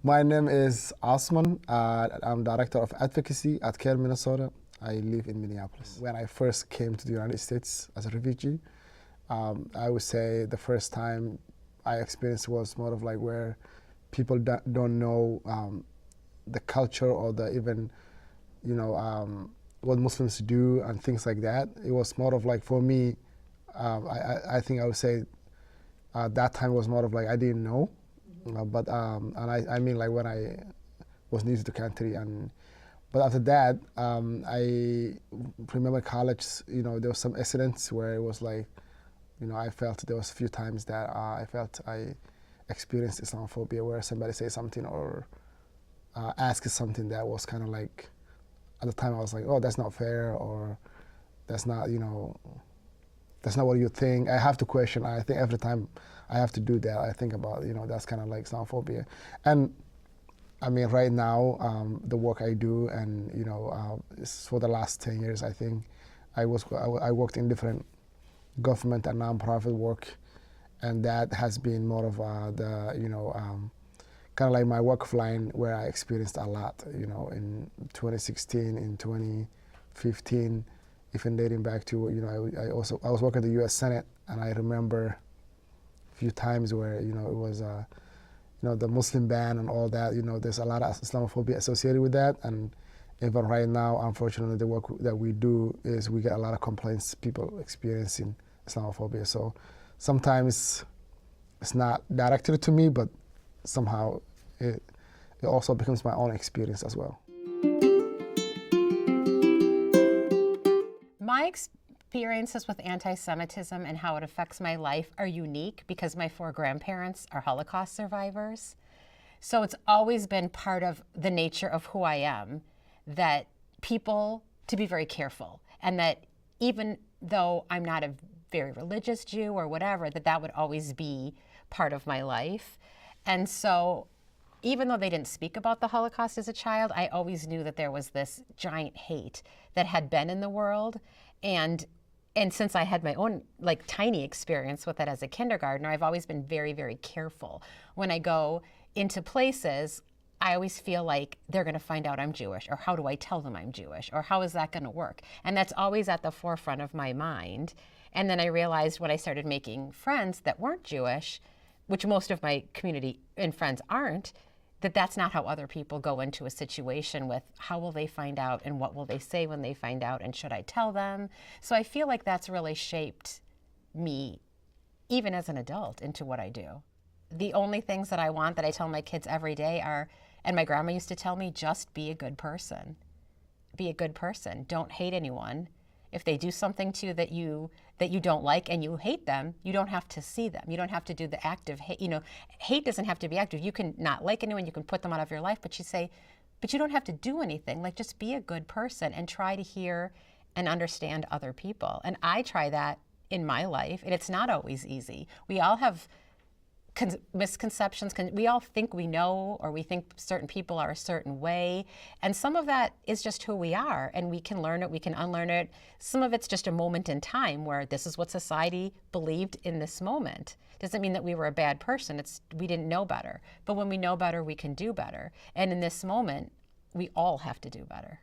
My name is Osman. I'm Director of Advocacy at CARE Minnesota. I live in Minneapolis. When I first came to the United States as a refugee, I would say the first time I experienced was more of like where people don't know the culture or the even, what Muslims do and things like that. It was more of like, for me, I think I would say that time was more of like I didn't know. I mean like when I was new to the country, but after that, I remember college. There was some incidents where it was like, I felt there was a few times that I felt I experienced Islamophobia, where somebody say something or ask something that was kind of like, at the time I was like, oh, that's not fair, or that's not, that's not what you think. I have to question. I think every time I have to do that, I think about, that's kind of like Islamophobia. And I mean, right now, the work I do, and for the last 10 years, I think I worked in different government and nonprofit work, and that has been more of kind of like my work line, where I experienced a lot. In 2016, in 2015. Even dating back to, I was working at the U.S. Senate, and I remember a few times where, it was, the Muslim ban and all that. There's a lot of Islamophobia associated with that. And even right now, unfortunately, the work that we do is we get a lot of complaints, people experiencing Islamophobia. So sometimes it's not directed to me, but somehow it also becomes my own experience as well. My experiences with anti-Semitism and how it affects my life are unique because my 4 grandparents are Holocaust survivors. So it's always been part of the nature of who I am that people to be very careful, and that even though I'm not a very religious Jew or whatever, that would always be part of my life. And so even though they didn't speak about the Holocaust as a child, I always knew that there was this giant hate that had been in the world. And since I had my own like tiny experience with it as a kindergartner, I've always been very, very careful. When I go into places, I always feel like they're going to find out I'm Jewish, or how do I tell them I'm Jewish, or how is that going to work? And that's always at the forefront of my mind. And then I realized when I started making friends that weren't Jewish, which most of my community and friends aren't, that's not how other people go into a situation with how will they find out and what will they say when they find out, and should I tell them? So I feel like that's really shaped me, even as an adult, into what I do. The only things that I want, that I tell my kids every day are, and my grandma used to tell me, just be a good person. Be a good person. Don't hate anyone. If they do something to you that you don't like and you hate them, you don't have to see them. You don't have to do the act of hate. Hate doesn't have to be active. You can not like anyone, you can put them out of your life, but you don't have to do anything. Like, just be a good person and try to hear and understand other people. And I try that in my life, and it's not always easy. We all have misconceptions. We all think we know, or we think certain people are a certain way. And some of that is just who we are, and we can learn it, we can unlearn it. Some of it's just a moment in time where this is what society believed in this moment. Doesn't mean that we were a bad person. We didn't know better. But when we know better, we can do better. And in this moment, we all have to do better.